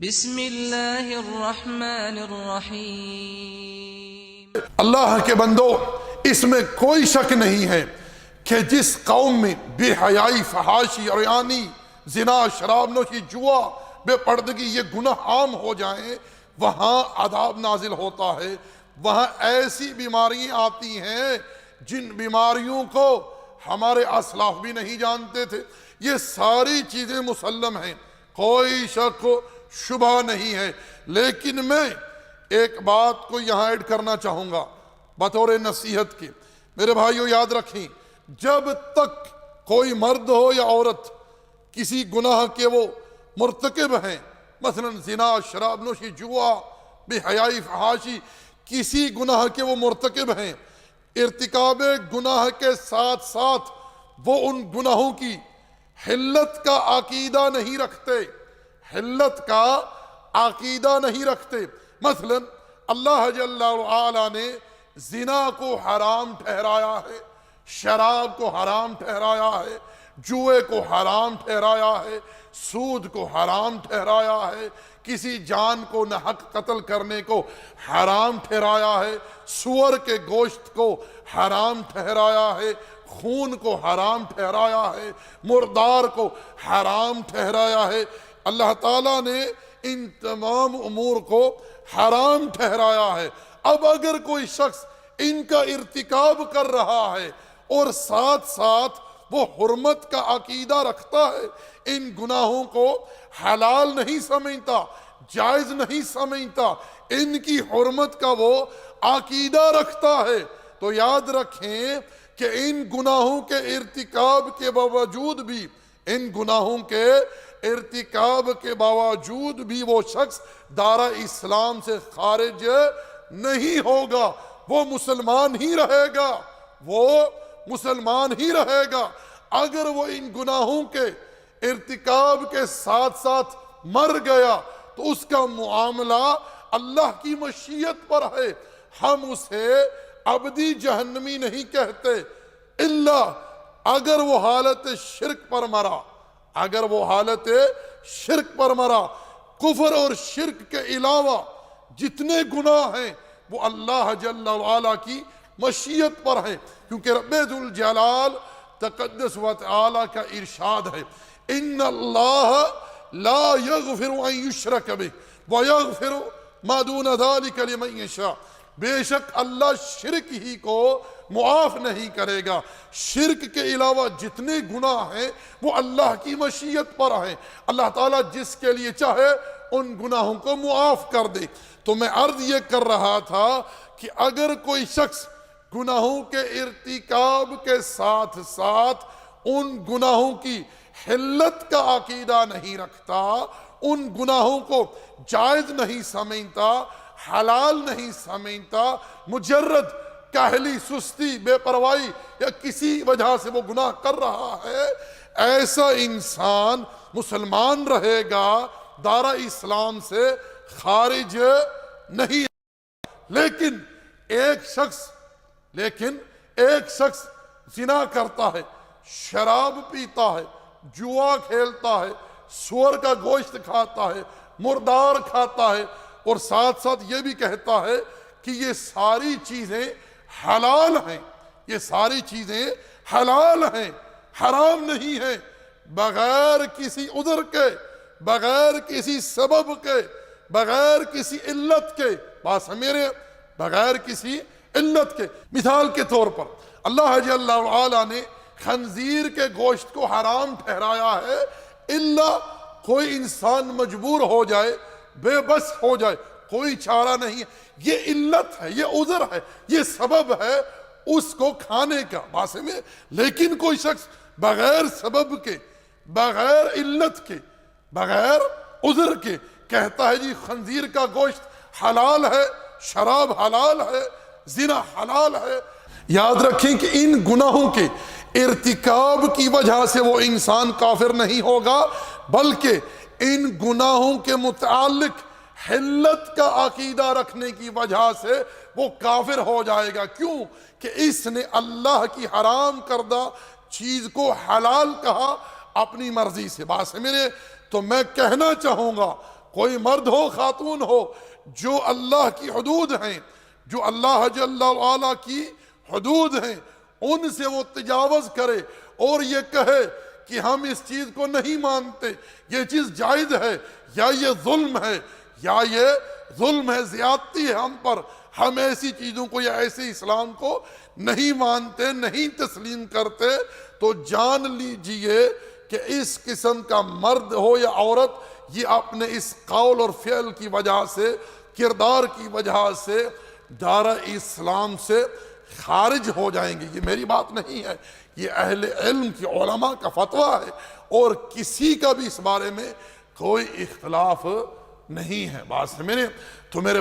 بسم اللہ الرحمن الرحیم۔ اللہ کے بندو، اس میں کوئی شک نہیں ہے کہ جس قوم میں بے حیائی، فحاشی، عریانی، زنا، شراب نوشی، جوا، بے پردگی یہ گناہ عام ہو جائیں، وہاں عذاب نازل ہوتا ہے، وہاں ایسی بیماریاں آتی ہیں جن بیماریوں کو ہمارے اسلاف بھی نہیں جانتے تھے۔ یہ ساری چیزیں مسلم ہیں، کوئی شک و شبہ نہیں ہے، لیکن میں ایک بات کو یہاں ایڈ کرنا چاہوں گا بطور نصیحت کی۔ میرے بھائیو یاد رکھیں، جب تک کوئی مرد ہو یا عورت کسی گناہ کے وہ مرتکب ہیں، مثلا زنا، شراب نوشی، جوا، بے حیائی، فحاشی، کسی گناہ کے وہ مرتکب ہیں، ارتکاب گناہ کے ساتھ ساتھ وہ ان گناہوں کی حلت کا عقیدہ نہیں رکھتے، حلت کا عقیدہ نہیں رکھتے۔ مثلا اللہ جل وعلا نے زنا کو حرام ٹھہرایا ہے، شراب کو حرام ٹھہرایا ہے، جوئے کو حرام ٹھہرایا ہے، سود کو حرام ٹھہرایا ہے، کسی جان کو ناحق قتل کرنے کو حرام ٹھہرایا ہے، سور کے گوشت کو حرام ٹھہرایا ہے، خون کو حرام ٹھہرایا ہے، مردار کو حرام ٹھہرایا ہے۔ اللہ تعالیٰ نے ان تمام امور کو حرام ٹھہرایا ہے۔ اب اگر کوئی شخص ان کا ارتکاب کر رہا ہے اور ساتھ ساتھ وہ حرمت کا عقیدہ رکھتا ہے، ان گناہوں کو حلال نہیں سمجھتا، جائز نہیں سمجھتا، ان کی حرمت کا وہ عقیدہ رکھتا ہے، تو یاد رکھیں کہ ان گناہوں کے ارتکاب کے باوجود بھی، ان گناہوں کے ارتکاب کے باوجود بھی وہ شخص دائرہ اسلام سے خارج نہیں ہوگا، وہ مسلمان ہی رہے گا، وہ مسلمان ہی رہے گا۔ اگر وہ ان گناہوں کے ارتکاب کے ساتھ ساتھ مر گیا تو اس کا معاملہ اللہ کی مشیت پر ہے، ہم اسے ابدی جہنمی نہیں کہتے، الا اگر وہ حالت شرک پر مرا، اگر وہ حالت شرک پر مرا۔ کفر اور شرک کے علاوہ جتنے گناہ ہیں وہ اللہ جل وعلا کی مشیت پر ہیں، کیونکہ رب ذوالجلال تقدس و تعالی کا ارشاد ہے، ان اللہ لا یغفر ان یشرک بہ ویغفر ما دون ذلک لمن یشاء۔ بے شک اللہ شرک ہی کو معاف نہیں کرے گا، شرک کے علاوہ جتنے گناہ ہیں وہ اللہ کی مشیت پر ہیں، اللہ تعالیٰ جس کے لیے چاہے ان گناہوں کو معاف کر دے۔ تو میں عرض یہ کر رہا تھا کہ اگر کوئی شخص گناہوں کے ارتکاب کے ساتھ ساتھ ان گناہوں کی حلت کا عقیدہ نہیں رکھتا، ان گناہوں کو جائز نہیں سمجھتا، حلال نہیں سمجھتا، مجرد کاہلی، سستی، بے پرواہی یا کسی وجہ سے وہ گناہ کر رہا ہے، ایسا انسان مسلمان رہے گا، دائرہ اسلام سے خارج نہیں۔ لیکن ایک شخص زنا کرتا ہے، شراب پیتا ہے، جوا کھیلتا ہے، سور کا گوشت کھاتا ہے، مردار کھاتا ہے، اور ساتھ ساتھ یہ بھی کہتا ہے کہ یہ ساری چیزیں حلال ہیں، یہ ساری چیزیں حلال ہیں، حرام نہیں ہیں، بغیر کسی عذر کے، بغیر کسی سبب کے، بغیر کسی علت کے، بات سمجھے، بغیر کسی علت کے۔ مثال کے طور پر اللہ جل وعلا نے خنزیر کے گوشت کو حرام ٹھہرایا ہے، الا کوئی انسان مجبور ہو جائے، بے بس ہو جائے، کوئی چارہ نہیں ہے، یہ علت ہے، یہ عذر ہے، یہ سبب ہے اس کو کھانے کا، بات میں۔ لیکن کوئی شخص بغیر سبب کے، بغیر علت کے، بغیر عذر کے کہتا ہے جی خنزیر کا گوشت حلال ہے، شراب حلال ہے، زنا حلال ہے، یاد رکھیں کہ ان گناہوں کے ارتکاب کی وجہ سے وہ انسان کافر نہیں ہوگا، بلکہ ان گناہوں کے متعلق حلت کا عقیدہ رکھنے کی وجہ سے وہ کافر ہو جائے گا۔ کیوں کہ اس نے اللہ کی حرام کردہ چیز کو حلال کہا اپنی مرضی سے، بات سمجھے۔ تو میں کہنا چاہوں گا کوئی مرد ہو خاتون ہو، جو اللہ کی حدود ہیں، جو اللہ جل وعلا کی حدود ہیں، ان سے وہ تجاوز کرے اور یہ کہے کہ ہم اس چیز کو نہیں مانتے، یہ چیز جائز ہے، یا یہ ظلم ہے، یا یہ ظلم ہے، زیادتی ہے ہم پر، ہم ایسی چیزوں کو یا ایسے اسلام کو نہیں مانتے، نہیں تسلیم کرتے، تو جان لیجئے کہ اس قسم کا مرد ہو یا عورت، یہ اپنے اس قول اور فعل کی وجہ سے، کردار کی وجہ سے دائرہ اسلام سے خارج ہو جائیں گے۔ یہ میری بات نہیں ہے، یہ اہل علم کی علماء کا فتویٰ ہے، اور کسی کا بھی اس بارے میں کوئی اختلاف نہیں ہے۔ بات سمجھے؟ تو میرے